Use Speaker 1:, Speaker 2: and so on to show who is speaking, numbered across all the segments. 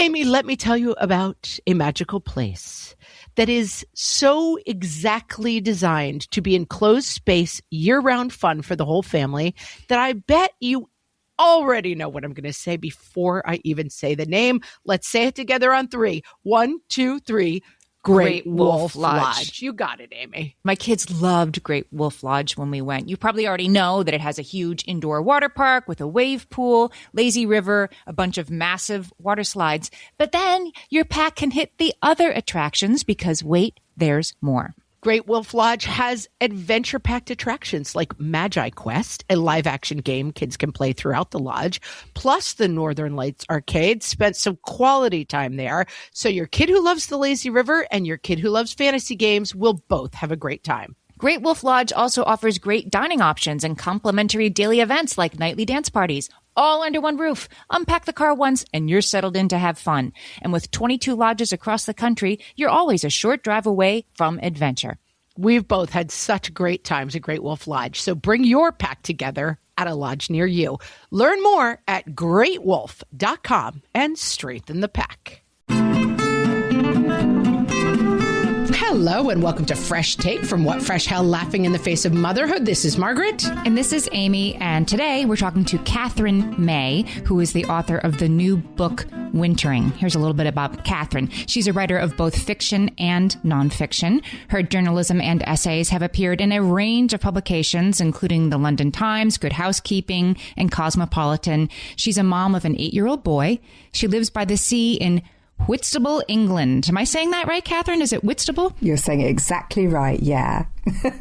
Speaker 1: Amy, let me tell you about a magical place that is so exactly designed to be enclosed space, year-round fun for the whole family that I bet you already know what I'm going to say before I even say the name. Let's say it together on 3. 1, 2, 3. Great Wolf Lodge. You got it, Amy.
Speaker 2: My kids loved Great Wolf Lodge when we went. You probably already know that it has a huge indoor water park with a wave pool, lazy river, a bunch of massive water slides. But then your pack can hit the other attractions because, wait, there's more.
Speaker 1: Great Wolf Lodge has adventure-packed attractions like Magi Quest, a live-action game kids can play throughout the lodge, plus the Northern Lights Arcade. Spent some quality time there, so your kid who loves the lazy river and your kid who loves fantasy games will both have a great time.
Speaker 2: Great Wolf Lodge also offers great dining options and complimentary daily events like nightly dance parties, all under one roof. Unpack the car once and you're settled in to have fun. And with 22 lodges across the country, you're always a short drive away from adventure.
Speaker 1: We've both had such great times at Great Wolf Lodge, so bring your pack together at a lodge near you. Learn more at greatwolf.com and strengthen the pack. Hello and welcome to Fresh Take from What Fresh Hell Laughing in the Face of Motherhood. This is Margaret.
Speaker 2: And this is Amy. And today we're talking to Katherine May, who is the author of the new book, Wintering. Here's a little bit about Katherine. She's a writer of both fiction and nonfiction. Her journalism and essays have appeared in a range of publications, including the London Times, Good Housekeeping, and Cosmopolitan. She's a mom of an 8-year-old boy. She lives by the sea in Whitstable, England. Am I saying that right, Katherine? Is it Whitstable?
Speaker 3: You're saying it exactly right, yeah.
Speaker 2: All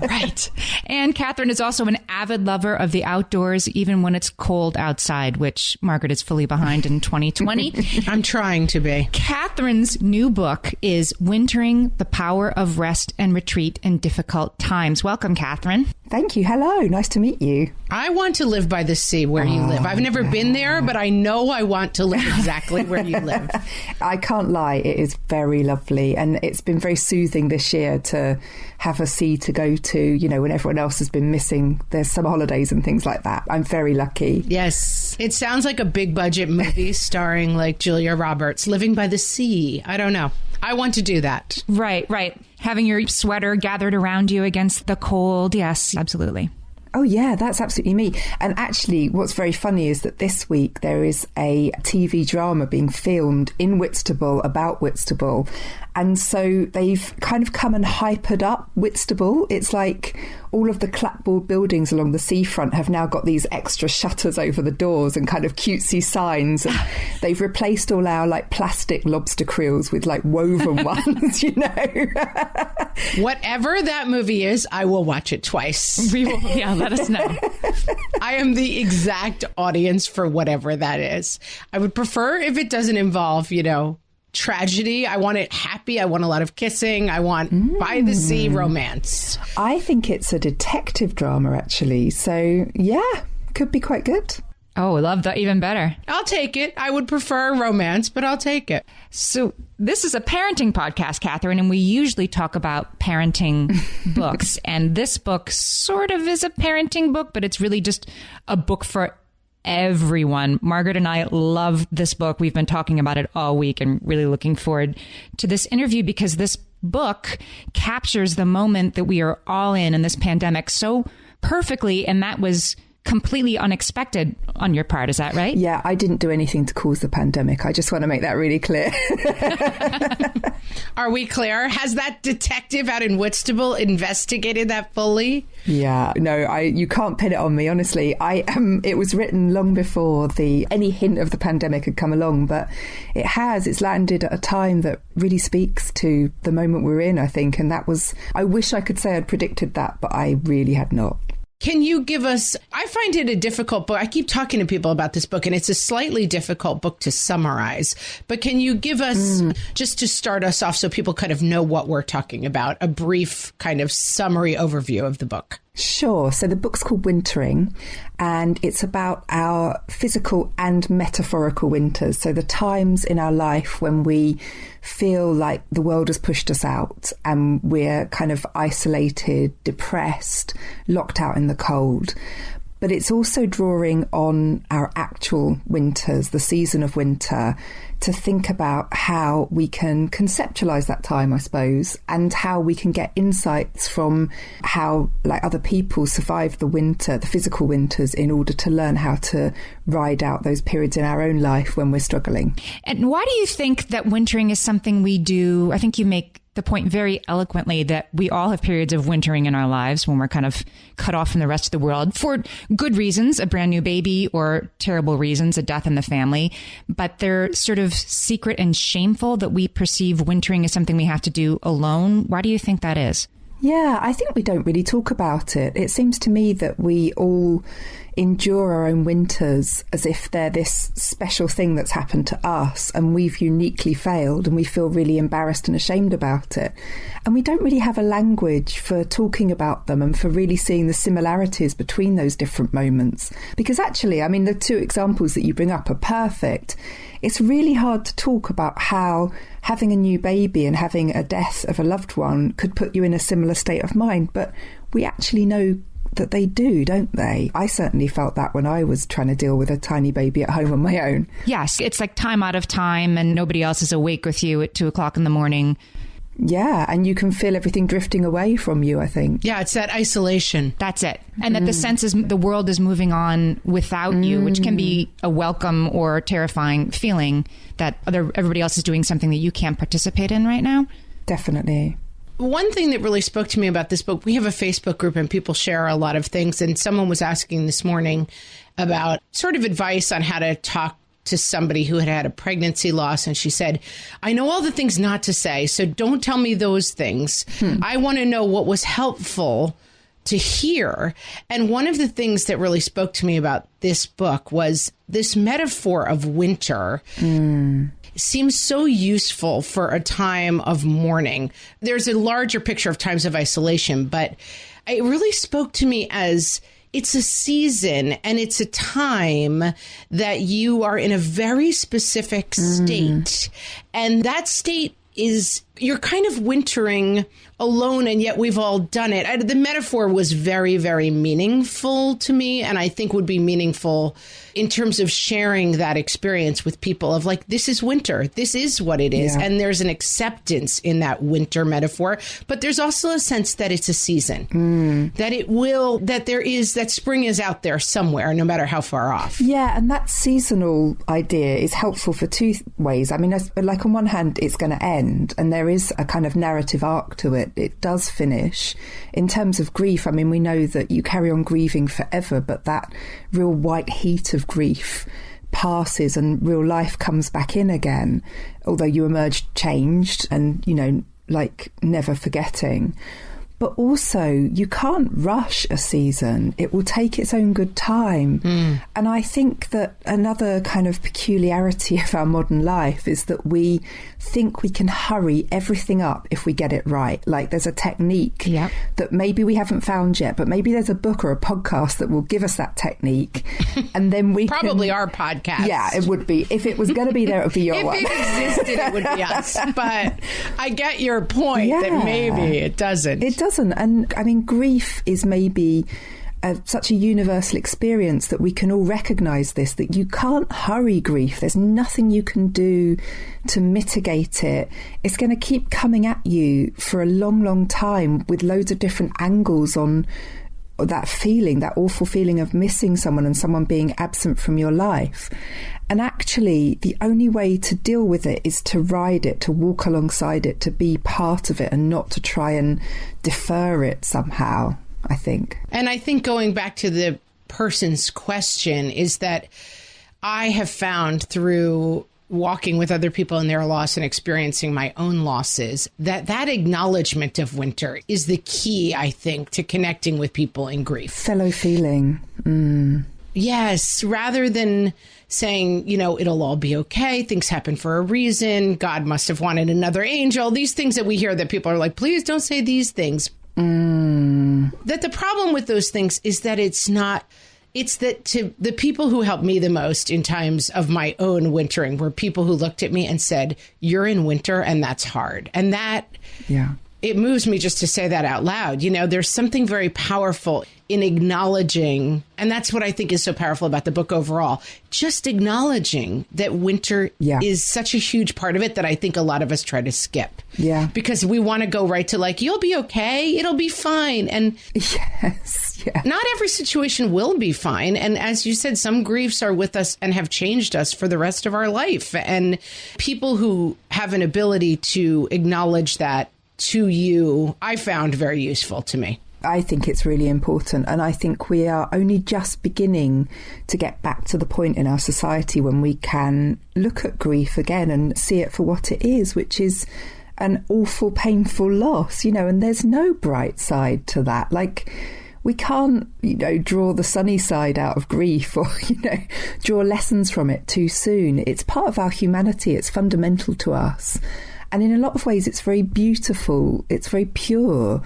Speaker 2: right. And Katherine is also an avid lover of the outdoors, even when it's cold outside, which Margaret is fully behind in 2020.
Speaker 1: I'm trying to be.
Speaker 2: Katherine's new book is Wintering: The Power of Rest and Retreat in Difficult Times. Welcome, Katherine.
Speaker 3: Thank you. Hello. Nice to meet you.
Speaker 1: I want to live by the sea where you live. I've never been there, but I know I want to live exactly where you live.
Speaker 3: I can't lie. It is very lovely. And it's been very soothing this year to have a sea to go to, you know, when everyone else has been missing their summer holidays and things like that. I'm very lucky.
Speaker 1: Yes. It sounds like a big budget movie starring like Julia Roberts, living by the sea. I don't know. I want to do that.
Speaker 2: Right, right. Having your sweater gathered around you against the cold. Yes, absolutely.
Speaker 3: Oh, yeah, that's absolutely me. And actually, what's very funny is that this week there is a TV drama being filmed in Whitstable about Whitstable. And so they've kind of come and hypered up Whitstable. It's like all of the clapboard buildings along the seafront have now got these extra shutters over the doors and kind of cutesy signs. And they've replaced all our like plastic lobster creels with like woven ones, you know.
Speaker 1: Whatever that movie is, I will watch it twice.
Speaker 2: We will, yeah, let us know.
Speaker 1: I am the exact audience for whatever that is. I would prefer if it doesn't involve, you know, tragedy. I want it happy. I want a lot of kissing. I want by the sea romance.
Speaker 3: I think it's a detective drama, actually. So, yeah, could be quite good.
Speaker 2: Oh, I love that. Even better.
Speaker 1: I'll take it. I would prefer romance, but I'll take it.
Speaker 2: So this is a parenting podcast, Katherine, and we usually talk about parenting books. And this book sort of is a parenting book, but it's really just a book for everyone. Margaret and I love this book. We've been talking about it all week and really looking forward to this interview because this book captures the moment that we are all in this pandemic so perfectly. And that was completely unexpected on your part. Is that right?
Speaker 3: Yeah, I didn't do anything to cause the pandemic. I just want to make that really clear.
Speaker 1: Are we clear? Has that detective out in Whitstable investigated that fully?
Speaker 3: Yeah, no, you can't pin it on me, honestly. It was written long before any hint of the pandemic had come along, but it's landed at a time that really speaks to the moment we're in, I think. And I wish I could say I'd predicted that, but I really had not.
Speaker 1: Can you give us, I find it a difficult book. I keep talking to people about this book and it's a slightly difficult book to summarize, but can you give us, just to start us off so people kind of know what we're talking about, a brief kind of summary overview of the book?
Speaker 3: Sure. So the book's called Wintering, and it's about our physical and metaphorical winters. So the times in our life when we feel like the world has pushed us out and we're kind of isolated, depressed, locked out in the cold. but it's also drawing on our actual winters, the season of winter, to think about how we can conceptualize that time, I suppose, and how we can get insights from how other people survive the winter, the physical winters, in order to learn how to ride out those periods in our own life when we're struggling.
Speaker 2: And why do you think that wintering is something we do? I think you make the point very eloquently that we all have periods of wintering in our lives when we're kind of cut off from the rest of the world for good reasons, a brand new baby, or terrible reasons, a death in the family. But they're sort of secret and shameful that we perceive wintering as something we have to do alone. Why do you think that is?
Speaker 3: Yeah, I think we don't really talk about it. It seems to me that we all endure our own winters as if they're this special thing that's happened to us and we've uniquely failed, and we feel really embarrassed and ashamed about it. And we don't really have a language for talking about them and for really seeing the similarities between those different moments. Because actually, I mean, the two examples that you bring up are perfect. It's really hard to talk about how having a new baby and having a death of a loved one could put you in a similar state of mind, but we actually know that they do, don't they? I certainly felt that when I was trying to deal with a tiny baby at home on my own.
Speaker 2: Yes, it's like time out of time and nobody else is awake with you at 2:00 in the morning.
Speaker 3: Yeah, and you can feel everything drifting away from you, I think.
Speaker 1: Yeah, it's that isolation.
Speaker 2: That's it. And that the sense is the world is moving on without you, which can be a welcome or terrifying feeling that everybody else is doing something that you can't participate in right now.
Speaker 3: Definitely.
Speaker 1: One thing that really spoke to me about this book, we have a Facebook group and people share a lot of things. And someone was asking this morning about sort of advice on how to talk to somebody who had had a pregnancy loss. And she said, I know all the things not to say, so don't tell me those things. I want to know what was helpful to hear. And one of the things that really spoke to me about this book was this metaphor of winter. Seems so useful for a time of mourning. There's a larger picture of times of isolation, but it really spoke to me as it's a season and it's a time that you are in a very specific state. And that state is you're kind of wintering alone, and yet we've all done it. The metaphor was very, very meaningful to me, and I think would be meaningful in terms of sharing that experience with people of like, this is winter. This is what it is. Yeah. And there's an acceptance in that winter metaphor, but there's also a sense that it's a season, that spring is out there somewhere, no matter how far off.
Speaker 3: Yeah. And that seasonal idea is helpful for two ways. I mean, like on one hand, it's going to end and there is a kind of narrative arc to it. It does finish. In terms of grief, I mean, we know that you carry on grieving forever, but that real white heat of grief passes and real life comes back in again, although you emerge changed and, like never forgetting. But also, you can't rush a season. It will take its own good time. And I think that another kind of peculiarity of our modern life is that we think we can hurry everything up if we get it right. Like there's a technique that maybe we haven't found yet, but maybe there's a book or a podcast that will give us that technique. And then we
Speaker 1: Probably our podcast.
Speaker 3: Yeah, it would be. If it was going to be there, it would be your one.
Speaker 1: If it existed, it would be us. But I get your point that maybe it doesn't.
Speaker 3: It doesn't. And I mean, grief is maybe such a universal experience that we can all recognise this, that you can't hurry grief. There's nothing you can do to mitigate it. It's going to keep coming at you for a long, long time with loads of different angles on that feeling, that awful feeling of missing someone and someone being absent from your life. And actually, the only way to deal with it is to ride it, to walk alongside it, to be part of it and not to try and defer it somehow, I think.
Speaker 1: And I think going back to the person's question is that I have found through walking with other people in their loss and experiencing my own losses, that acknowledgement of winter is the key, I think, to connecting with people in grief.
Speaker 3: Fellow feeling.
Speaker 1: Yes, rather than saying, it'll all be okay. Things happen for a reason. God must have wanted another angel. These things that we hear that people are like, please don't say these things. That the problem with those things is that it's that to the people who helped me the most in times of my own wintering were people who looked at me and said, you're in winter and that's hard. And that It moves me just to say that out loud. You know, there's something very powerful in acknowledging, and that's what I think is so powerful about the book overall, just acknowledging that winter is such a huge part of it that I think a lot of us try to skip.
Speaker 3: Yeah.
Speaker 1: Because we want to go right to like, you'll be okay, it'll be fine. And not every situation will be fine. And as you said, some griefs are with us and have changed us for the rest of our life. And people who have an ability to acknowledge that to you, I found very useful to me.
Speaker 3: I think it's really important. And I think we are only just beginning to get back to the point in our society when we can look at grief again and see it for what it is, which is an awful, painful loss, you know, and there's no bright side to that. Like, we can't, you know, draw the sunny side out of grief or, you know, draw lessons from it too soon. It's part of our humanity. It's fundamental to us. And in a lot of ways, it's very beautiful. It's very pure.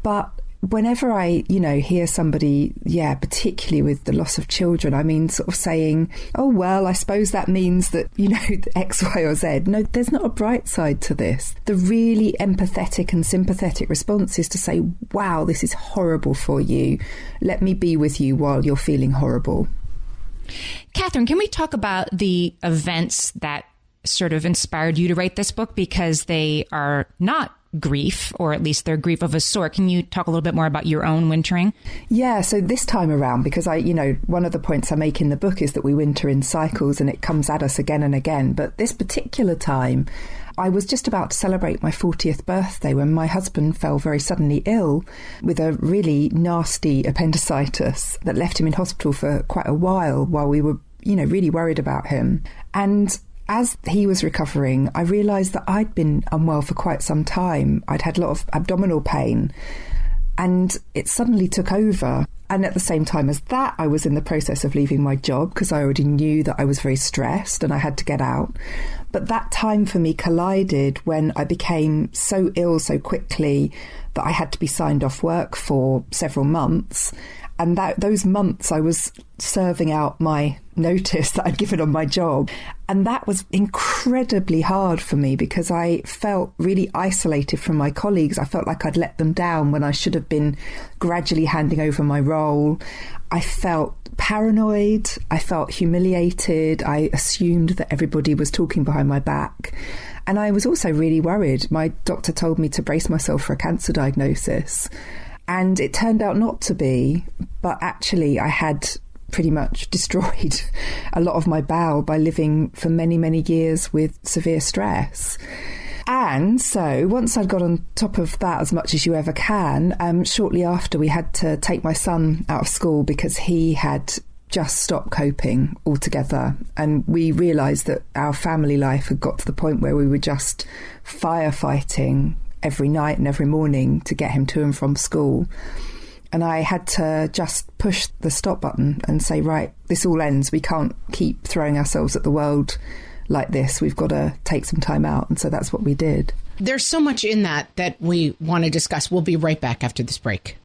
Speaker 3: But whenever I, you know, hear somebody, particularly with the loss of children, I mean, sort of saying, oh, well, I suppose that means that, you know, X, Y or Z. No, there's not a bright side to this. The really empathetic and sympathetic response is to say, wow, this is horrible for you. Let me be with you while you're feeling horrible.
Speaker 2: Katherine, can we talk about the events that sort of inspired you to write this book, because they are not grief, or at least they're grief of a sort. Can you talk a little bit more about your own wintering?
Speaker 3: Yeah, so this time around, because one of the points I make in the book is that we winter in cycles and it comes at us again and again. But this particular time, I was just about to celebrate my 40th birthday when my husband fell very suddenly ill with a really nasty appendicitis that left him in hospital for quite a while we were, you know, really worried about him. And as he was recovering, I realised that I'd been unwell for quite some time. I'd had a lot of abdominal pain and it suddenly took over. And at the same time as that, I was in the process of leaving my job because I already knew that I was very stressed and I had to get out. But that time for me collided when I became so ill so quickly that I had to be signed off work for several months. And those months I was serving out my notice that I'd given on my job. And that was incredibly hard for me because I felt really isolated from my colleagues. I felt like I'd let them down when I should have been gradually handing over my role. I felt paranoid. I felt humiliated. I assumed that everybody was talking behind my back. And I was also really worried. My doctor told me to brace myself for a cancer diagnosis. And it turned out not to be, but actually I had pretty much destroyed a lot of my bowel by living for many, many years with severe stress. And so once I'd got on top of that as much as you ever can, shortly after we had to take my son out of school because he had just stopped coping altogether. And we realised that our family life had got to the point where we were just firefighting every night and every morning to get him to and from school. And I had to just push the stop button and say, right, this all ends. We can't keep throwing ourselves at the world like this. We've got to take some time out. And so that's what we did.
Speaker 1: There's so much in that we want to discuss. We'll be right back after this break.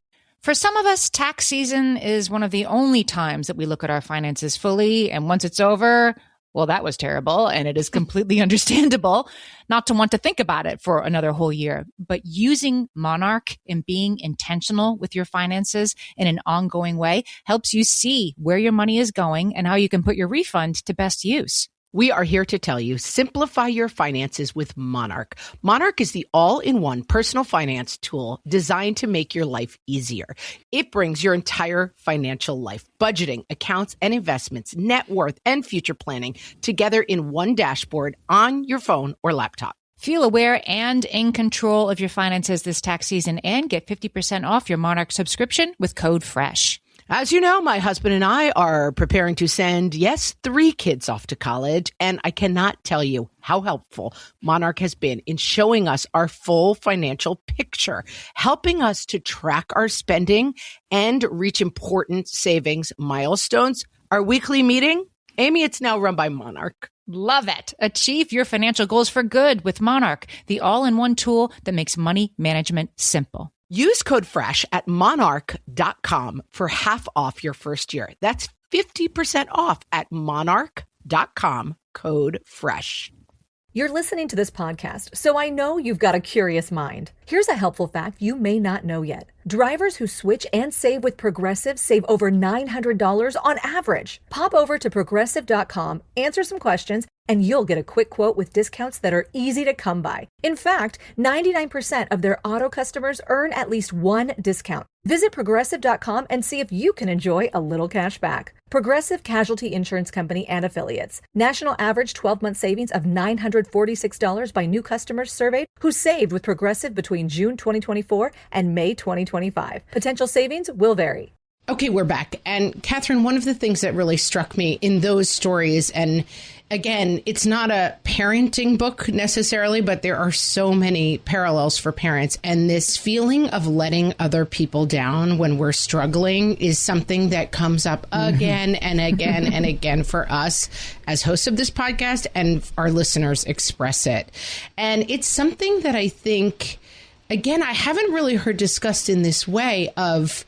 Speaker 2: For some of us, tax season is one of the only times that we look at our finances fully. And once it's over, well, that was terrible. And it is completely understandable not to want to think about it for another whole year. But using Monarch and being intentional with your finances in an ongoing way helps you see where your money is going and how you can put your refund to best use.
Speaker 1: We are here to tell you, simplify your finances with Monarch. Monarch is the all-in-one personal finance tool designed to make your life easier. It brings your entire financial life, budgeting, accounts and investments, net worth, and future planning together in one dashboard on your phone or laptop.
Speaker 2: Feel aware and in control of your finances this tax season and get 50% off your Monarch subscription with code FRESH.
Speaker 1: As you know, my husband and I are preparing to send, 3 kids off to college, and I cannot tell you how helpful Monarch has been in showing us our full financial picture, helping us to track our spending and reach important savings milestones. Our weekly meeting, Amy, it's now run by Monarch.
Speaker 2: Love it. Achieve your financial goals for good with Monarch, the all-in-one tool that makes money management simple.
Speaker 1: Use code FRESH at monarch.com for half off your first year. That's 50% off at monarch.com, code FRESH.
Speaker 4: You're listening to this podcast, so I know you've got a curious mind. Here's a helpful fact you may not know yet. Drivers who switch and save with Progressive save over $900 on average. Pop over to Progressive.com, answer some questions, and you'll get a quick quote with discounts that are easy to come by. In fact, 99% of their auto customers earn at least one discount. Visit Progressive.com and see if you can enjoy a little cash back. Progressive Casualty Insurance Company and Affiliates. National average 12-month savings of $946 by new customers surveyed who saved with Progressive between June 2024 and May 2025. Potential savings will vary.
Speaker 1: Okay, we're back. And Katherine, one of the things that really struck me in those stories, and again, it's not a parenting book necessarily, but there are so many parallels for parents. And this feeling of letting other people down when we're struggling is something that comes up again and again and again for us as hosts of this podcast, and our listeners express it. And it's something that I think, again, I haven't really heard discussed in this way of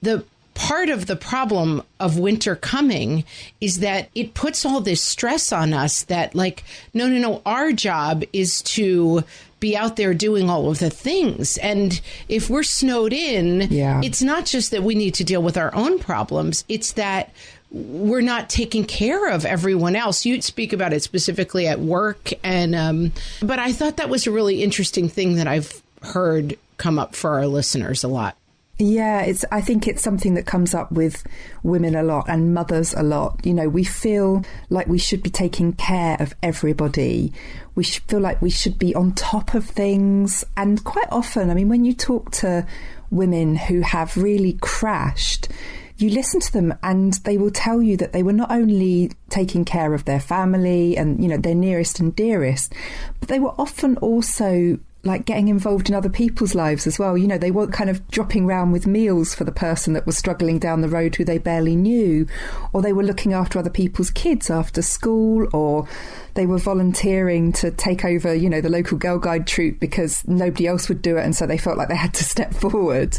Speaker 1: the part of the problem of winter coming is that it puts all this stress on us that like, no, our job is to be out there doing all of the things. And if we're snowed in, it's not just that we need to deal with our own problems. It's that we're not taking care of everyone else. You speak about it specifically at work. And but I thought that was a really interesting thing that I've heard come up for our listeners a lot.
Speaker 3: Yeah, I think it's something that comes up with women a lot and mothers a lot. You know, we feel like we should be taking care of everybody. We feel like we should be on top of things. And quite often, I mean, when you talk to women who have really crashed, you listen to them and they will tell you that they were not only taking care of their family and, you know, their nearest and dearest, but they were often also like getting involved in other people's lives as well. You know, they weren't kind of dropping round with meals for the person that was struggling down the road who they barely knew, or they were looking after other people's kids after school, or they were volunteering to take over, you know, the local Girl Guide troop because nobody else would do it, and so they felt like they had to step forward.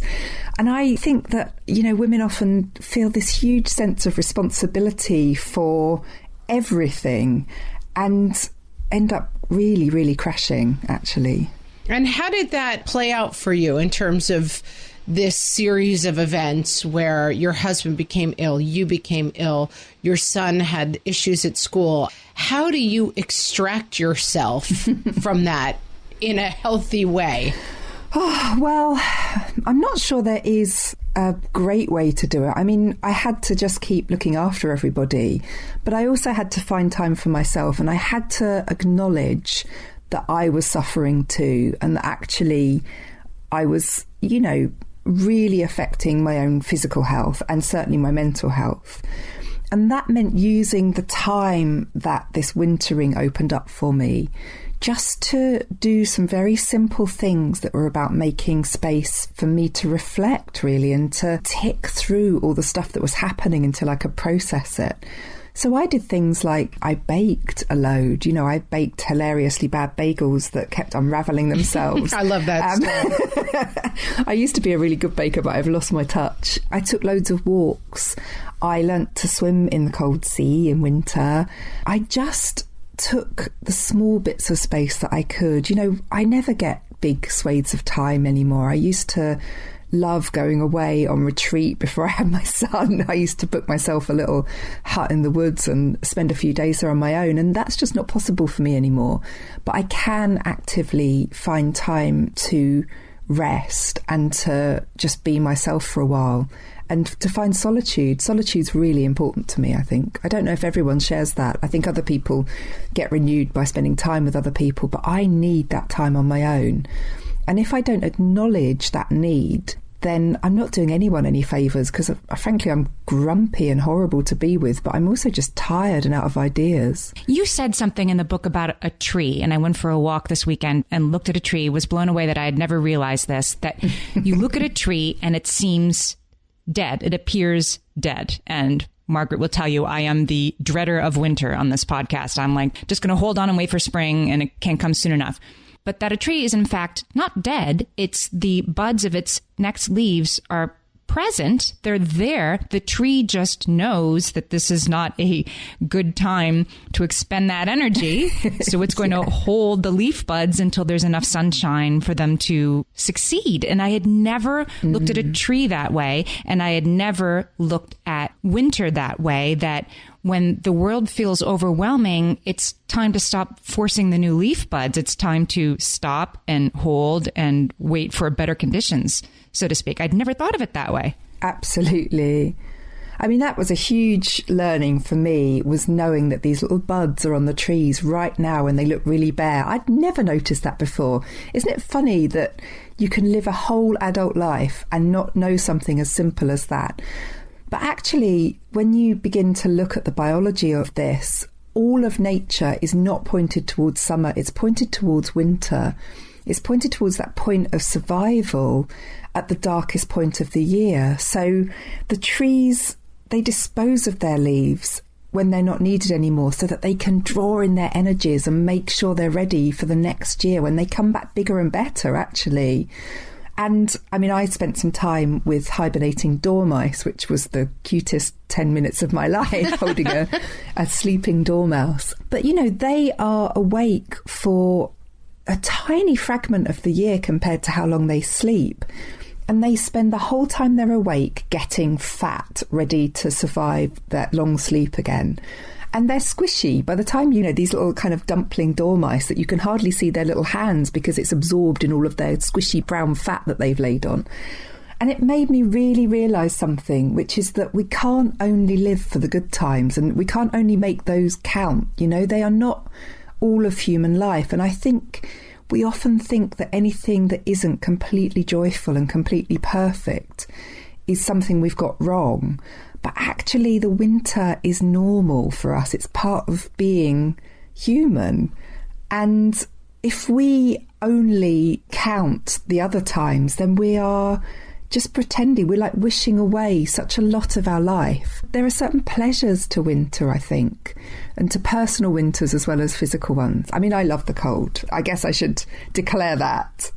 Speaker 3: And I think that, you know, women often feel this huge sense of responsibility for everything and end up really, really crashing, actually.
Speaker 1: And how did that play out for you in terms of this series of events where your husband became ill, you became ill, your son had issues at school? How do you extract yourself from that in a healthy way?
Speaker 3: Oh, well, I'm not sure there is a great way to do it. I mean, I had to just keep looking after everybody, but I also had to find time for myself, and I had to acknowledge that I was suffering too, and that actually I was, you know, really affecting my own physical health and certainly my mental health. And that meant using the time that this wintering opened up for me just to do some very simple things that were about making space for me to reflect, really, and to tick through all the stuff that was happening until I could process it. So I did things like I baked a load. You know, I baked hilariously bad bagels that kept unravelling themselves.
Speaker 1: I love that.
Speaker 3: I used to be a really good baker, but I've lost my touch. I took loads of walks. I learnt to swim in the cold sea in winter. I just took the small bits of space that I could. You know, I never get big swathes of time anymore. I used to love going away on retreat before I had my son. I used to book myself a little hut in the woods and spend a few days there on my own, and that's just not possible for me anymore. But I can actively find time to rest and to just be myself for a while and to find solitude. Solitude's really important to me, I think. I don't know if everyone shares that. I think other people get renewed by spending time with other people, but I need that time on my own. And if I don't acknowledge that need, then I'm not doing anyone any favours, because frankly, I'm grumpy and horrible to be with, but I'm also just tired and out of ideas.
Speaker 2: You said something in the book about a tree, and I went for a walk this weekend and looked at a tree, was blown away that I had never realised this, that you look at a tree and it seems dead. It appears dead. And Margaret will tell you I am the dreader of winter on this podcast. I'm like, just going to hold on and wait for spring, and it can't come soon enough. But that a tree is in fact not dead. It's the buds of its next leaves are present. They're there. The tree just knows that this is not a good time to expend that energy. So it's going to hold the leaf buds until there's enough sunshine for them to succeed. And I had never looked at a tree that way. And I had never looked at winter that way, that when the world feels overwhelming, it's time to stop forcing the new leaf buds. It's time to stop and hold and wait for better conditions, so to speak. I'd never thought of it that way.
Speaker 3: Absolutely. I mean, that was a huge learning for me, was knowing that these little buds are on the trees right now and they look really bare. I'd never noticed that before. Isn't it funny that you can live a whole adult life and not know something as simple as that? But actually, when you begin to look at the biology of this, all of nature is not pointed towards summer, it's pointed towards winter. It's pointed towards that point of survival at the darkest point of the year. So the trees, they dispose of their leaves when they're not needed anymore so that they can draw in their energies and make sure they're ready for the next year when they come back bigger and better, actually. And I mean, I spent some time with hibernating dormice, which was the cutest 10 minutes of my life, holding a sleeping dormouse. But, you know, they are awake for a tiny fragment of the year compared to how long they sleep. And they spend the whole time they're awake getting fat, ready to survive that long sleep again. And they're squishy. By the time, you know, these little kind of dumpling dormice that you can hardly see their little hands because it's absorbed in all of their squishy brown fat that they've laid on. And it made me really realise something, which is that we can't only live for the good times and we can't only make those count. You know, they are not all of human life. And I think we often think that anything that isn't completely joyful and completely perfect is something we've got wrong. But actually, the winter is normal for us. It's part of being human. And if we only count the other times, then we are just pretending. We're like wishing away such a lot of our life. There are certain pleasures to winter, I think, and to personal winters as well as physical ones. I mean, I love the cold. I guess I should declare that.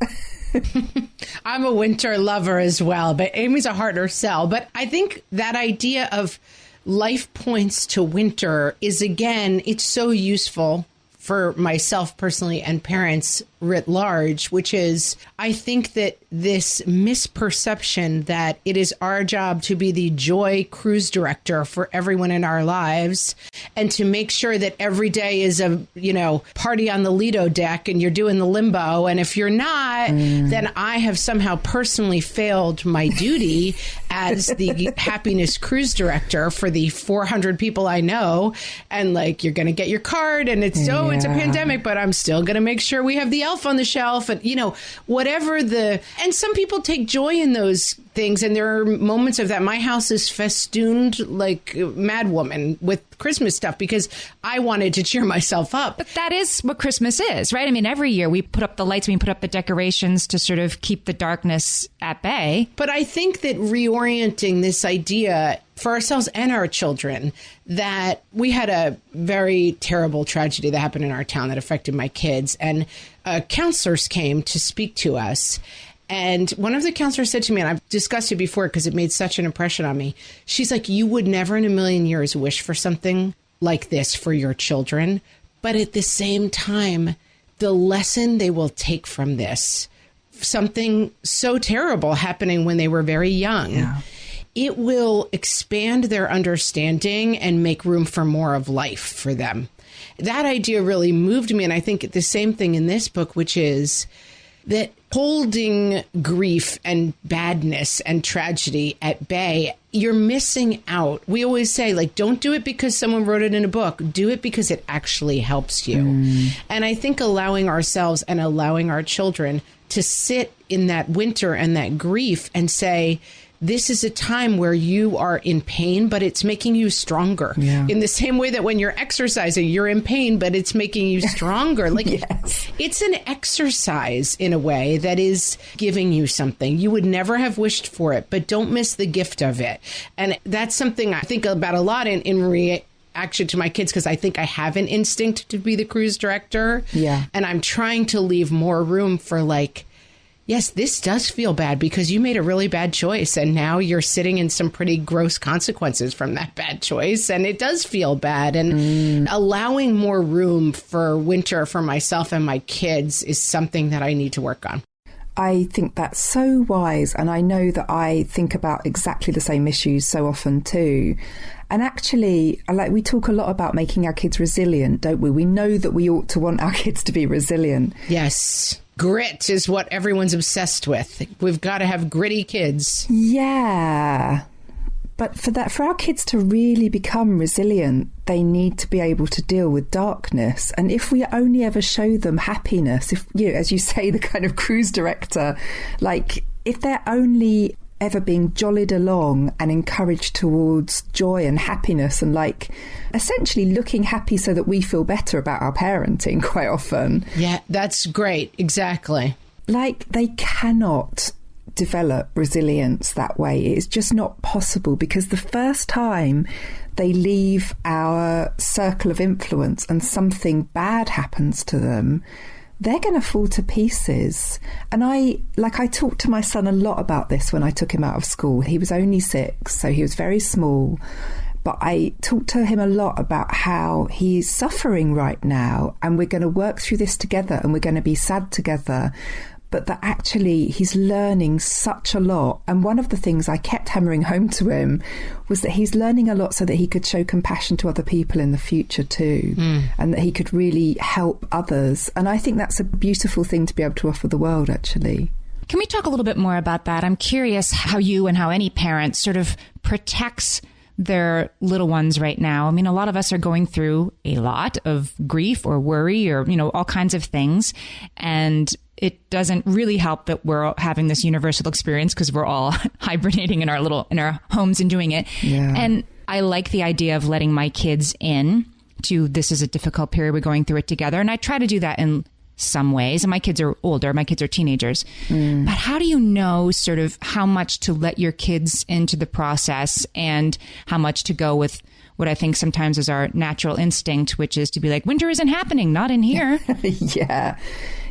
Speaker 1: I'm a winter lover as well, but Amy's a harder sell. But I think that idea of life points to winter is, again, it's so useful for myself personally and parents writ large, which is, I think that this misperception that it is our job to be the joy cruise director for everyone in our lives and to make sure that every day is a, you know, party on the Lido deck and you're doing the limbo. And if you're not, then I have somehow personally failed my duty as the happiness cruise director for the 400 people I know. And like, you're going to get your card and it's, oh, it's a pandemic, but I'm still going to make sure we have the elf on the shelf and, you know, whatever the, and some people take joy in those things. And there are moments of that. My house is festooned like Mad Woman with Christmas stuff because I wanted to cheer myself up.
Speaker 2: But that is what Christmas is, right? I mean, every year we put up the lights, we put up the decorations to sort of keep the darkness at bay.
Speaker 1: But I think that reorienting this idea for ourselves and our children, that we had a very terrible tragedy that happened in our town that affected my kids, and counselors came to speak to us. And one of the counselors said to me, and I've discussed it before because it made such an impression on me. She's like, you would never in a million years wish for something like this for your children. But at the same time, the lesson they will take from this, something so terrible happening when they were very young, it will expand their understanding and make room for more of life for them. That idea really moved me. And I think the same thing in this book, which is that holding grief and badness and tragedy at bay, you're missing out. We always say, like, don't do it because someone wrote it in a book. Do it because it actually helps you. And I think allowing ourselves and allowing our children to sit in that winter and that grief and say, this is a time where you are in pain, but it's making you stronger. In the same way that when you're exercising, you're in pain, but it's making you stronger. Like, it's an exercise in a way that is giving you something. You would never have wished for it, but don't miss the gift of it. And that's something I think about a lot in reaction to my kids, because I think I have an instinct to be the cruise director. And I'm trying to leave more room for, like, yes, this does feel bad because you made a really bad choice and now you're sitting in some pretty gross consequences from that bad choice. And it does feel bad. And allowing more room for winter for myself and my kids is something that I need to work on.
Speaker 3: I think that's so wise. And I know that I think about exactly the same issues so often too. And actually, we talk a lot about making our kids resilient, don't we? We know that we ought to want our kids to be resilient.
Speaker 1: Yes. Grit is what everyone's obsessed with. We've got to have gritty kids.
Speaker 3: Yeah. But for our kids to really become resilient, they need to be able to deal with darkness. And if we only ever show them happiness, if, you know, as you say, the kind of cruise director, if they're only ever being jollied along and encouraged towards joy and happiness and essentially looking happy so that we feel better about our parenting quite often.
Speaker 1: Yeah, that's great. Exactly.
Speaker 3: They cannot develop resilience that way. It's just not possible because the first time they leave our circle of influence and something bad happens to them, they're going to fall to pieces. And I talked to my son a lot about this when I took him out of school. He was only 6, so he was very small. But I talked to him a lot about how he's suffering right now and we're going to work through this together and we're going to be sad together. But that actually he's learning such a lot. And one of the things I kept hammering home to him was that he's learning a lot so that he could show compassion to other people in the future too, and that he could really help others. And I think that's a beautiful thing to be able to offer the world, actually.
Speaker 2: Can we talk a little bit more about that? I'm curious how you and how any parent sort of protects their little ones right now. I mean, a lot of us are going through a lot of grief or worry or, all kinds of things. And it doesn't really help that we're having this universal experience because we're all hibernating in our homes and doing it.
Speaker 3: Yeah.
Speaker 2: And I like the idea of letting my kids in to, this is a difficult period. We're going through it together. And I try to do that in some ways. And my kids are older. My kids are teenagers. But how do you know sort of how much to let your kids into the process and how much to go with what I think sometimes is our natural instinct, which is to be like, winter isn't happening, not in here.
Speaker 3: Yeah.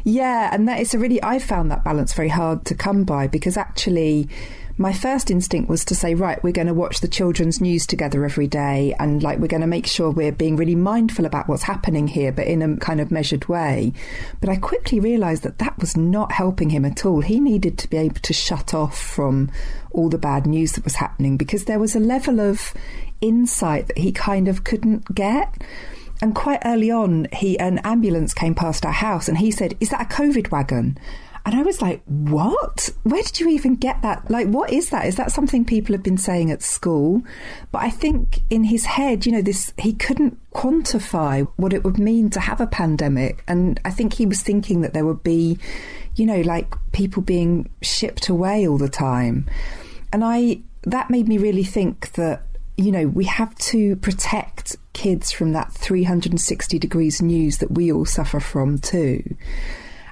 Speaker 3: Yeah. And that is I found that balance very hard to come by because actually my first instinct was to say, right, we're going to watch the children's news together every day and we're going to make sure we're being really mindful about what's happening here, but in a kind of measured way. But I quickly realised that was not helping him at all. He needed to be able to shut off from all the bad news that was happening because there was a level of insight that he kind of couldn't get. And quite early on, an ambulance came past our house and he said, "Is that a COVID wagon?" And I was like, what? Where did you even get that? What is that? Is that something people have been saying at school? But I think in his head, he couldn't quantify what it would mean to have a pandemic. And I think he was thinking that there would be, people being shipped away all the time. And that made me really think that, we have to protect kids from that 360 degrees news that we all suffer from too.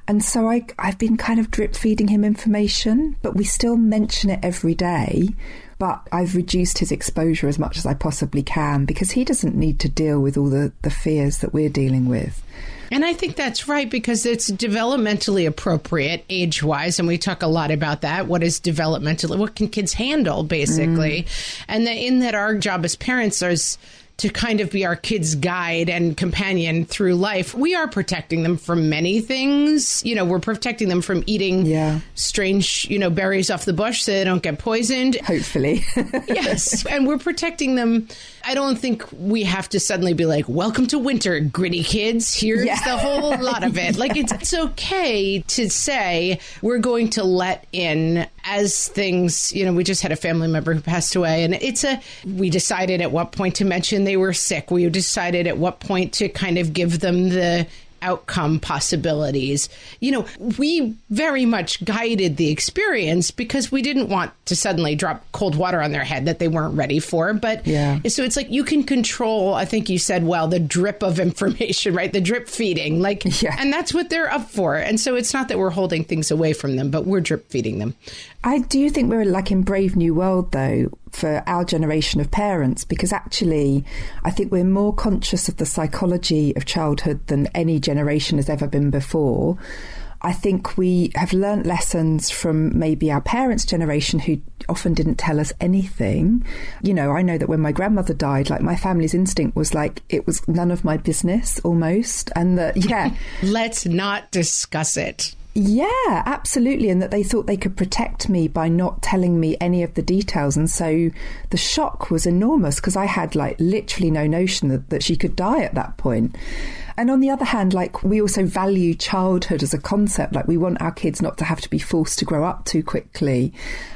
Speaker 3: And so I've been kind of drip feeding him information, but we still mention it every day. But I've reduced his exposure as much as I possibly can because he doesn't need to deal with all the fears that we're dealing with.
Speaker 1: And I think that's right because it's developmentally appropriate age-wise. And we talk a lot about that. What is developmentally? What can kids handle, basically? And in that our job as parents is to kind of be our kids' guide and companion through life. We are protecting them from many things. We're protecting them from eating strange, berries off the bush so they don't get poisoned.
Speaker 3: Hopefully.
Speaker 1: Yes. And we're protecting them. I don't think we have to suddenly be like, welcome to winter, gritty kids. Here's the whole lot of it. It's okay to say we're going to let in as things, we just had a family member who passed away and we decided at what point to mention they were sick. We decided at what point to kind of give them the outcome possibilities. We very much guided the experience because we didn't want to suddenly drop cold water on their head that they weren't ready for. But so it's you can control, I think you said, the drip of information, right? The drip feeding, and that's what they're up for. And so it's not that we're holding things away from them, but we're drip feeding them.
Speaker 3: I do think we're in Brave New World, though, for our generation of parents, because actually I think we're more conscious of the psychology of childhood than any generation has ever been before. I think we have learnt lessons from maybe our parents' generation who often didn't tell us anything. You know, I know that when my grandmother died, like my family's instinct was like, it was none of my business almost. And that, yeah.
Speaker 1: Let's not discuss it.
Speaker 3: Yeah, absolutely. And that they thought they could protect me by not telling me any of the details. And so the shock was enormous because I had like literally no notion that she could die at that point. And on the other hand, like we also value childhood as a concept. Like we want our kids not to have to be forced to grow up too quickly.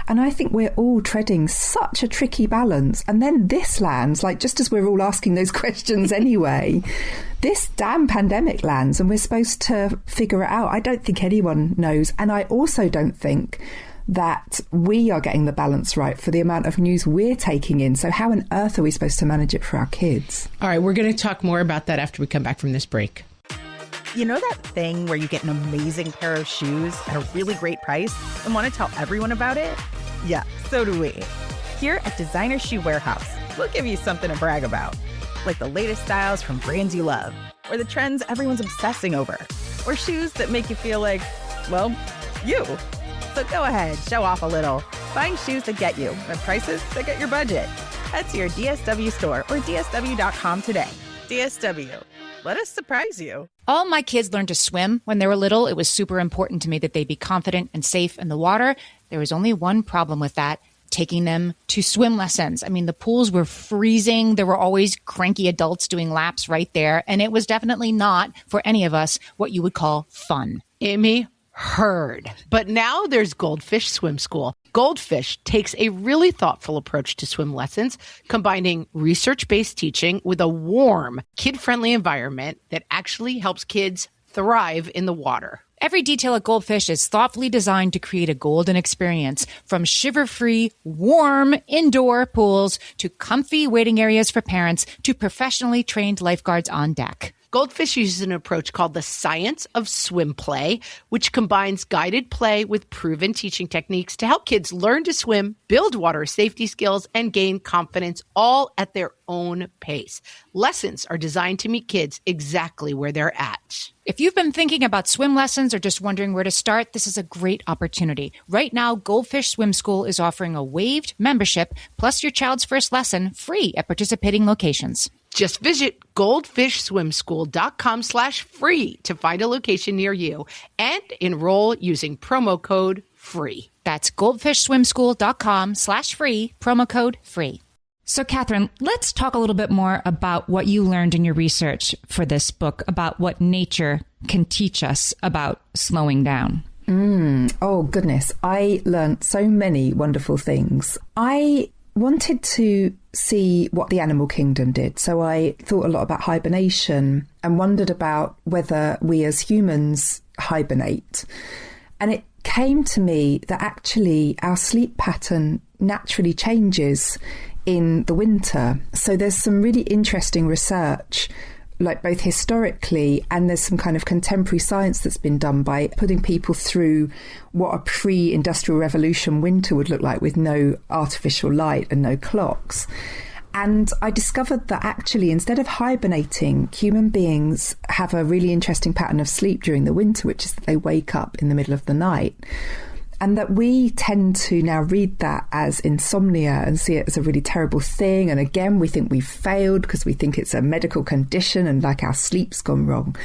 Speaker 3: And I think we're all treading such a tricky balance. And then this lands, like just as we're all asking those questions anyway, this damn pandemic lands and we're supposed to figure it out. I don't think anyone knows. And I also don't think that we are getting the balance right for the amount of news we're taking in. So how on earth are we supposed to manage it for our kids?
Speaker 1: All right, we're going to talk more about that after we come back from this break.
Speaker 5: You know that thing where you get an amazing pair of shoes at a really great price and want to tell everyone about it? Yeah, so do we. Here at Designer Shoe Warehouse, we'll give you something to brag about. Like the latest styles from brands you love, or the trends everyone's obsessing over, or shoes that make you feel like, well, you. So go ahead, show off a little. Find shoes that get you at prices that get your budget. Head to your DSW store or DSW.com today. DSW, let us surprise you.
Speaker 2: All my kids learned to swim when they were little. It was super important to me that they be confident and safe in the water. There was only one problem with that: taking them to swim lessons. I mean, the pools were freezing. There were always cranky adults doing laps right there. And it was definitely not, for any of us, what you would call fun.
Speaker 1: Amy, heard. But now there's Goldfish Swim School. Goldfish takes a really thoughtful approach to swim lessons, combining research-based teaching with a warm, kid-friendly environment that actually helps kids thrive in the water.
Speaker 2: Every detail at Goldfish is thoughtfully designed to create a golden experience, from shiver-free, warm indoor pools to comfy waiting areas for parents to professionally trained lifeguards on deck.
Speaker 1: Goldfish uses an approach called the science of swim play, which combines guided play with proven teaching techniques to help kids learn to swim, build water safety skills, and gain confidence, all at their own pace. Lessons are designed to meet kids exactly where they're at.
Speaker 2: If you've been thinking about swim lessons or just wondering where to start, this is a great opportunity. Right now, Goldfish Swim School is offering a waived membership plus your child's first lesson free at participating locations.
Speaker 1: Just visit goldfishswimschool.com/free to find a location near you and enroll using promo code FREE.
Speaker 2: That's goldfishswimschool.com/free, promo code FREE. So, Katherine, let's talk a little bit more about what you learned in your research for this book about what nature can teach us about slowing down.
Speaker 3: Oh, goodness. I learned so many wonderful things. I wanted to see what the animal kingdom did. So I thought a lot about hibernation and wondered about whether we as humans hibernate. And it came to me that actually our sleep pattern naturally changes in the winter. So there's some really interesting research, like both historically, and there's some kind of contemporary science that's been done by putting people through what a pre-industrial revolution winter would look like with no artificial light and no clocks. And I discovered that actually, instead of hibernating, human beings have a really interesting pattern of sleep during the winter, which is that they wake up in the middle of the night. And that we tend to now read that as insomnia and see it as a really terrible thing. And again, we think we've failed because we think it's a medical condition and like our sleep's gone wrong.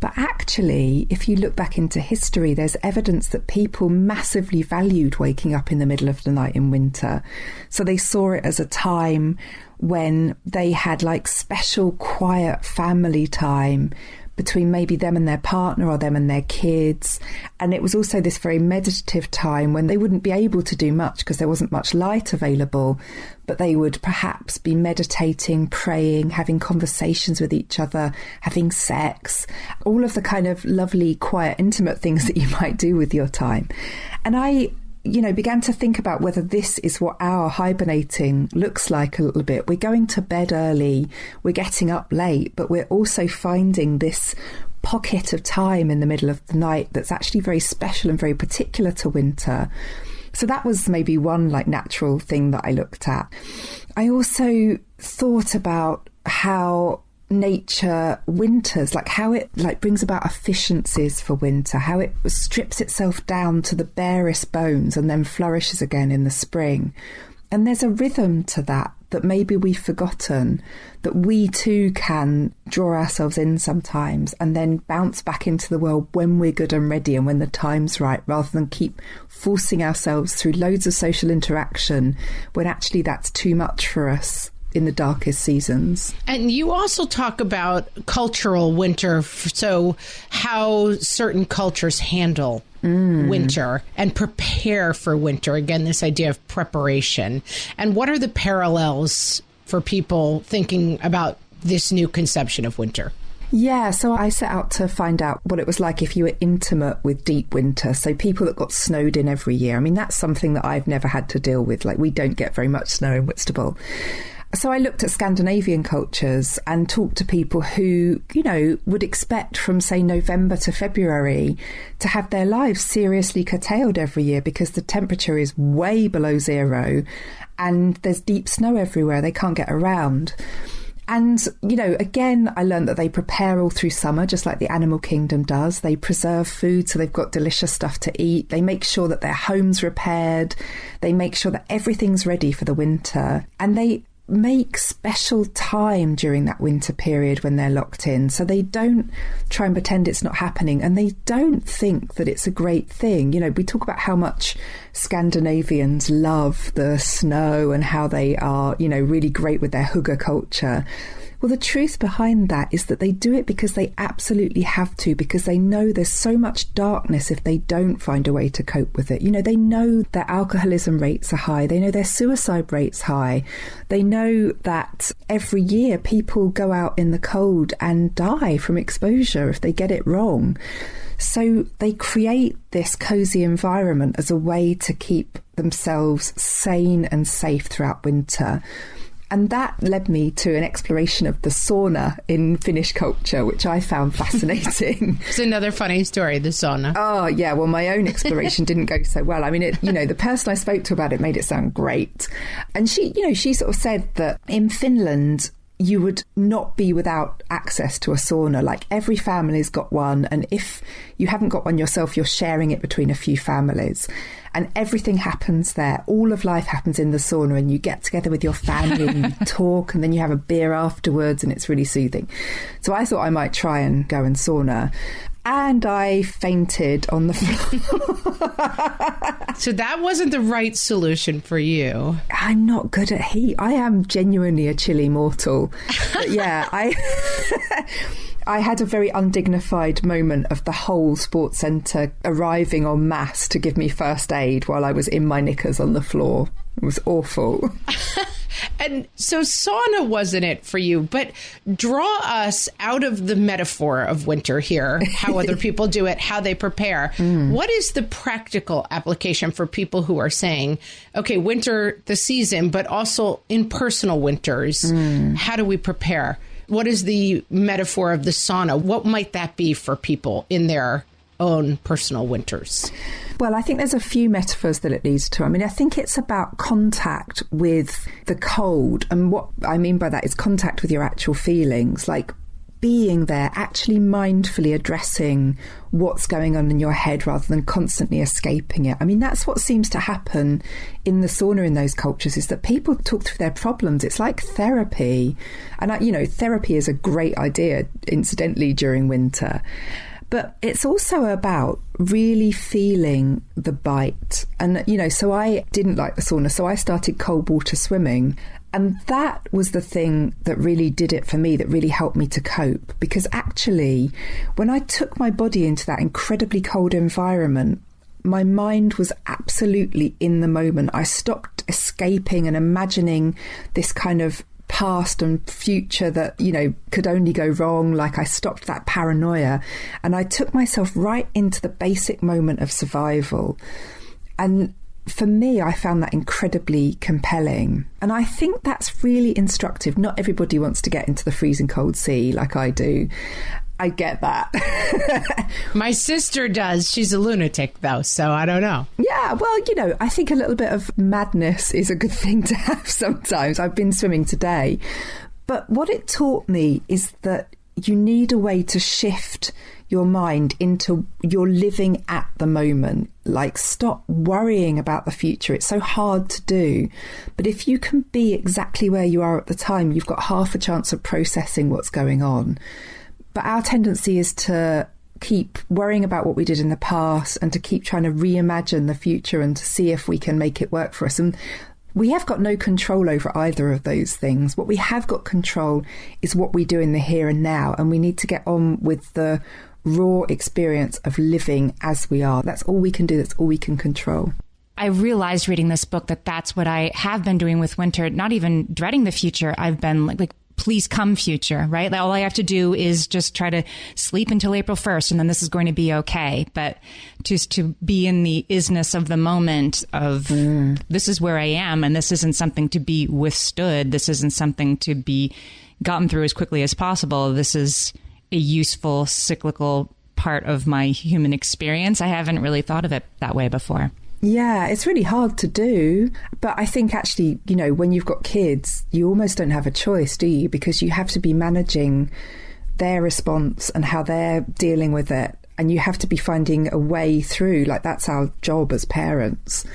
Speaker 3: But actually, if you look back into history, there's evidence that people massively valued waking up in the middle of the night in winter. So they saw it as a time when they had like special quiet family time between maybe them and their partner or them and their kids. And it was also this very meditative time when they wouldn't be able to do much because there wasn't much light available, but they would perhaps be meditating, praying, having conversations with each other, having sex, all of the kind of lovely, quiet, intimate things that you might do with your time. And I began to think about whether this is what our hibernating looks like a little bit. We're going to bed early, we're getting up late, but we're also finding this pocket of time in the middle of the night that's actually very special and very particular to winter. So that was maybe one like natural thing that I looked at. I also thought about how nature winters, like how it like brings about efficiencies for winter, how it strips itself down to the barest bones and then flourishes again in the spring. And there's a rhythm to that maybe we've forgotten, that we too can draw ourselves in sometimes and then bounce back into the world when we're good and ready and when the time's right, rather than keep forcing ourselves through loads of social interaction when actually that's too much for us in the darkest seasons.
Speaker 1: And you also talk about cultural winter, so how certain cultures handle winter and prepare for winter. Again, this idea of preparation. And what are the parallels for people thinking about this new conception of winter?
Speaker 3: Yeah, so I set out to find out what it was like if you were intimate with deep winter. So people that got snowed in every year. I mean, that's something that I've never had to deal with. Like, we don't get very much snow in Whitstable. So I looked at Scandinavian cultures and talked to people who, you know, would expect from, say, November to February to have their lives seriously curtailed every year because the temperature is way below zero and there's deep snow everywhere. They can't get around. And, you know, again, I learned that they prepare all through summer, just like the animal kingdom does. They preserve food, so they've got delicious stuff to eat. They make sure that their home's repaired. They make sure that everything's ready for the winter. And they make special time during that winter period when they're locked in. So they don't try and pretend it's not happening, and they don't think that it's a great thing. You know, we talk about how much Scandinavians love the snow and how they are, you know, really great with their hygge culture. Well, the truth behind that is that they do it because they absolutely have to, because they know there's so much darkness if they don't find a way to cope with it. You know, they know their alcoholism rates are high. They know their suicide rates high. They know that every year people go out in the cold and die from exposure if they get it wrong. So they create this cozy environment as a way to keep themselves sane and safe throughout winter. And that led me to an exploration of the sauna in Finnish culture, which I found fascinating.
Speaker 1: It's another funny story, the sauna.
Speaker 3: Oh, yeah. Well, my own exploration didn't go so well. I mean, it, you know, the person I spoke to about it made it sound great. And she, you know, she sort of said that in Finland, you would not be without access to a sauna. Like, every family's got one. And if you haven't got one yourself, you're sharing it between a few families. And everything happens there. All of life happens in the sauna, and you get together with your family and you talk, and then you have a beer afterwards, and it's really soothing. So I thought I might try and go and sauna. And I fainted on the floor.
Speaker 1: So that wasn't the right solution for you.
Speaker 3: I'm not good at heat. I am genuinely a chilly mortal. But yeah, I had a very undignified moment of the whole sports centre arriving en masse to give me first aid while I was in my knickers on the floor. It was awful.
Speaker 1: And so sauna wasn't it for you, but draw us out of the metaphor of winter here, how other people do it, how they prepare. What is the practical application for people who are saying, okay, winter, the season, but also in personal winters, how do we prepare? What is the metaphor of the sauna? What might that be for people in their own personal winters?
Speaker 3: Well, I think there's a few metaphors that it leads to. I mean, I think it's about contact with the cold. And what I mean by that is contact with your actual feelings, like being there, actually mindfully addressing what's going on in your head rather than constantly escaping it. I mean, that's what seems to happen in the sauna in those cultures, is that people talk through their problems. It's like therapy. And, you know, therapy is a great idea, incidentally, during winter. But it's also about really feeling the bite. And, you know, so I didn't like the sauna, so I started cold water swimming. And that was the thing that really did it for me, that really helped me to cope. Because actually, when I took my body into that incredibly cold environment, my mind was absolutely in the moment. I stopped escaping and imagining this kind of past and future that, you know, could only go wrong. Like, I stopped that paranoia and I took myself right into the basic moment of survival. And for me, I found that incredibly compelling. And I think that's really instructive. Not everybody wants to get into the freezing cold sea like I do. I get that.
Speaker 1: My sister does. She's a lunatic, though, so I don't know.
Speaker 3: Yeah, well, you know, I think a little bit of madness is a good thing to have sometimes. I've been swimming today. But what it taught me is that you need a way to shift your mind into you're living at the moment. Like, stop worrying about the future. It's so hard to do. But if you can be exactly where you are at the time, you've got half a chance of processing what's going on. But our tendency is to keep worrying about what we did in the past and to keep trying to reimagine the future and to see if we can make it work for us. And we have got no control over either of those things. What we have got control is what we do in the here and now. And we need to get on with the raw experience of living as we are. That's all we can do. That's all we can control.
Speaker 2: I realized reading this book that that's what I have been doing with winter, not even dreading the future. I've been like please come future, right? All I have to do is just try to sleep until April 1st and then this is going to be okay. But just to be in the isness of the moment of this is where I am and this isn't something to be withstood. This isn't something to be gotten through as quickly as possible. This is a useful cyclical part of my human experience. I haven't really thought of it that way before.
Speaker 3: Yeah, it's really hard to do. But I think actually, you know, when you've got kids, you almost don't have a choice, do you? Because you have to be managing their response and how they're dealing with it. And you have to be finding a way through. Like, that's our job as parents.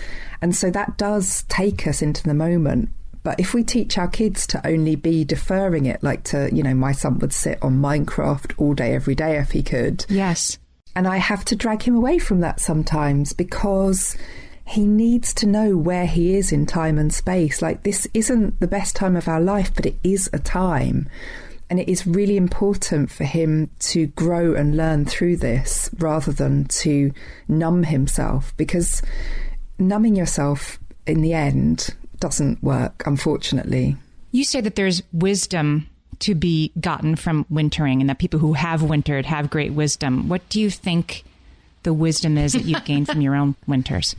Speaker 3: And so that does take us into the moment. But if we teach our kids to only be deferring it, like to, you know, my son would sit on Minecraft all day, every day if he could.
Speaker 2: Yes.
Speaker 3: And I have to drag him away from that sometimes because he needs to know where he is in time and space. Like, this isn't the best time of our life, but it is a time. And it is really important for him to grow and learn through this rather than to numb himself, because numbing yourself in the end doesn't work, unfortunately.
Speaker 2: You say that there's wisdom to be gotten from wintering and that people who have wintered have great wisdom. What do you think the wisdom is that you've gained from your own winters?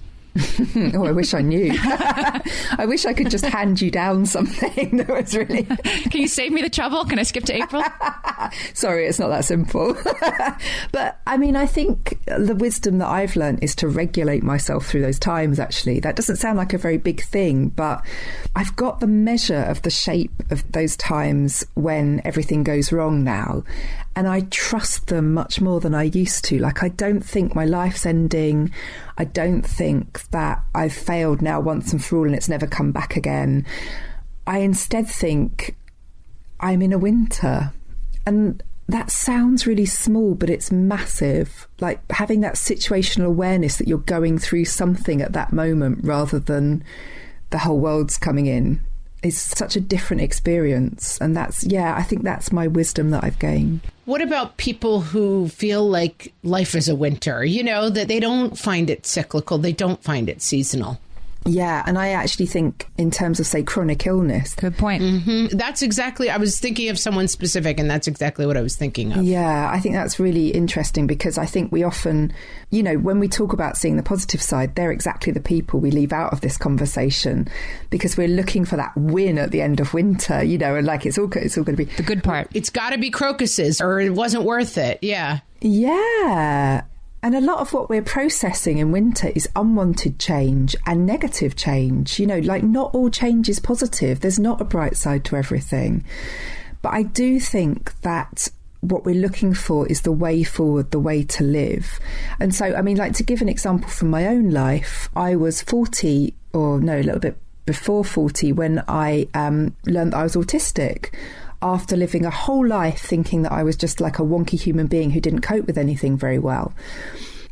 Speaker 3: Oh, I wish I knew. I wish I could just hand you down something that was really...
Speaker 2: Can you save me the trouble? Can I skip to April?
Speaker 3: Sorry, it's not that simple. But I mean, I think the wisdom that I've learned is to regulate myself through those times, actually. That doesn't sound like a very big thing, but I've got the measure of the shape of those times when everything goes wrong now. And I trust them much more than I used to. Like, I don't think my life's ending. I don't think that I've failed now once and for all and it's never come back again. I instead think I'm in a winter. And that sounds really small, but it's massive. Like, having that situational awareness that you're going through something at that moment rather than the whole world's coming in is such a different experience. And that's, yeah, I think that's my wisdom that I've gained.
Speaker 1: What about people who feel like life is a winter, you know, that they don't find it cyclical, they don't find it seasonal?
Speaker 3: Yeah, and I actually think in terms of, say, chronic illness.
Speaker 2: Good point.
Speaker 1: Mm-hmm. That's exactly, I was thinking of someone specific, and that's exactly what I was thinking of.
Speaker 3: Yeah, I think that's really interesting because I think we often, you know, when we talk about seeing the positive side, they're exactly the people we leave out of this conversation because we're looking for that win at the end of winter, you know, and like it's all going to be
Speaker 2: the good part.
Speaker 1: It's got to be crocuses or it wasn't worth it. Yeah.
Speaker 3: Yeah. And a lot of what we're processing in winter is unwanted change and negative change. You know, like not all change is positive. There's not a bright side to everything. But I do think that what we're looking for is the way forward, the way to live. And so, I mean, like to give an example from my own life, I was 40 or no, a little bit before 40 when I learned that I was autistic. After living a whole life thinking that I was just like a wonky human being who didn't cope with anything very well.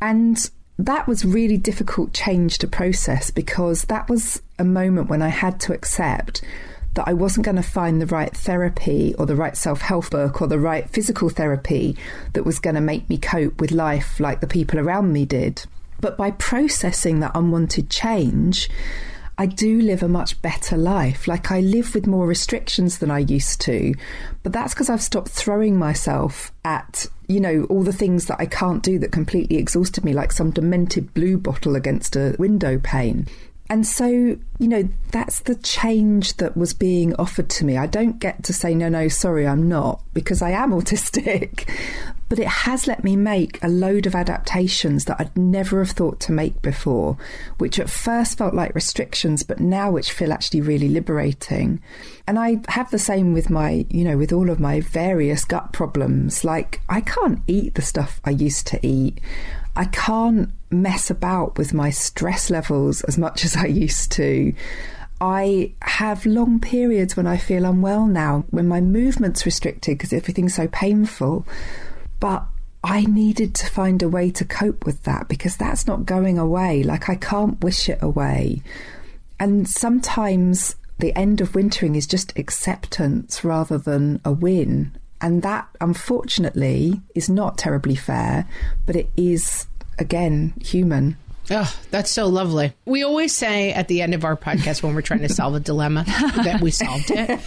Speaker 3: And that was really difficult change to process because that was a moment when I had to accept that I wasn't going to find the right therapy or the right self-help book or the right physical therapy that was going to make me cope with life like the people around me did. But by processing that unwanted change, I do live a much better life. Like I live with more restrictions than I used to, but that's because I've stopped throwing myself at, you know, all the things that I can't do that completely exhausted me, like some demented blue bottle against a window pane. And so, that's the change that was being offered to me. I don't get to say, no, sorry, I'm not, because I am autistic. But it has let me make a load of adaptations that I'd never have thought to make before, which at first felt like restrictions, but now which feel actually really liberating. And I have the same with with all of my various gut problems. Like, I can't eat the stuff I used to eat. I can't mess about with my stress levels as much as I used to. I have long periods when I feel unwell now, when my movement's restricted because everything's so painful. But I needed to find a way to cope with that because that's not going away. Like, I can't wish it away. And sometimes the end of wintering is just acceptance rather than a win. And that, unfortunately, is not terribly fair, but it is, again, human.
Speaker 1: Oh, that's so lovely. We always say at the end of our podcast when we're trying to solve a dilemma that we solved it.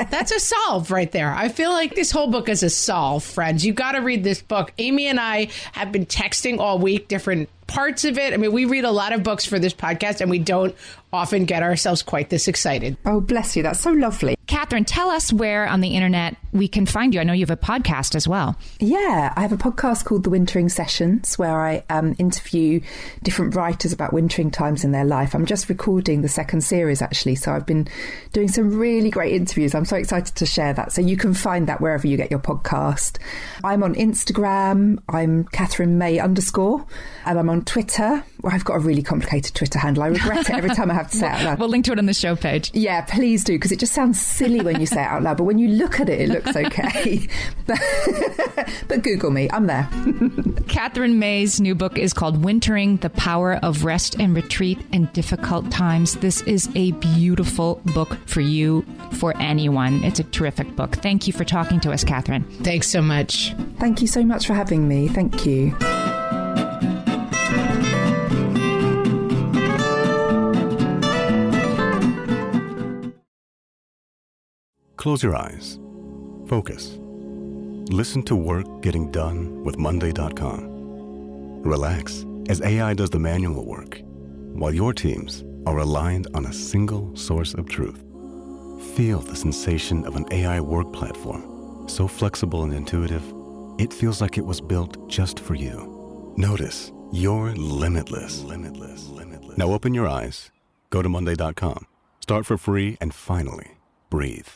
Speaker 1: That's a solve right there. I feel like this whole book is a solve, friends. You got to read this book. Amy and I have been texting all week different parts of it. I mean, we read a lot of books for this podcast and we don't often get ourselves quite this excited.
Speaker 3: Oh, bless you. That's so lovely.
Speaker 2: Katherine, tell us where on the internet we can find you. I know you have a podcast as well.
Speaker 3: Yeah, I have a podcast called The Wintering Sessions where I interview different writers about wintering times in their life. I'm just recording the second series, actually, so I've been doing some really great interviews. I'm so excited to share that. So you can find that wherever you get your podcast. I'm on Instagram. I'm Katherine May _ and I'm on Twitter. Well, I've got a really complicated Twitter handle. I regret it every time I have to say it out loud.
Speaker 2: We'll link to it on the show page.
Speaker 3: Yeah, please do, because it just sounds silly when you say it out loud, but when you look at it, it looks okay. But Google me, I'm there.
Speaker 2: Katherine May's new book is called Wintering: The Power of Rest and Retreat in Difficult Times. This is a beautiful book for you, for anyone. It's a terrific book. Thank you for talking to us, Katherine.
Speaker 1: Thanks so much.
Speaker 3: Thank you so much for having me. Thank you.
Speaker 6: Close your eyes. Focus. Listen to work getting done with Monday.com. Relax as AI does the manual work, while your teams are aligned on a single source of truth. Feel the sensation of an AI work platform, so flexible and intuitive, it feels like it was built just for you. Notice you're limitless. Now open your eyes, go to Monday.com, start for free, and finally, breathe.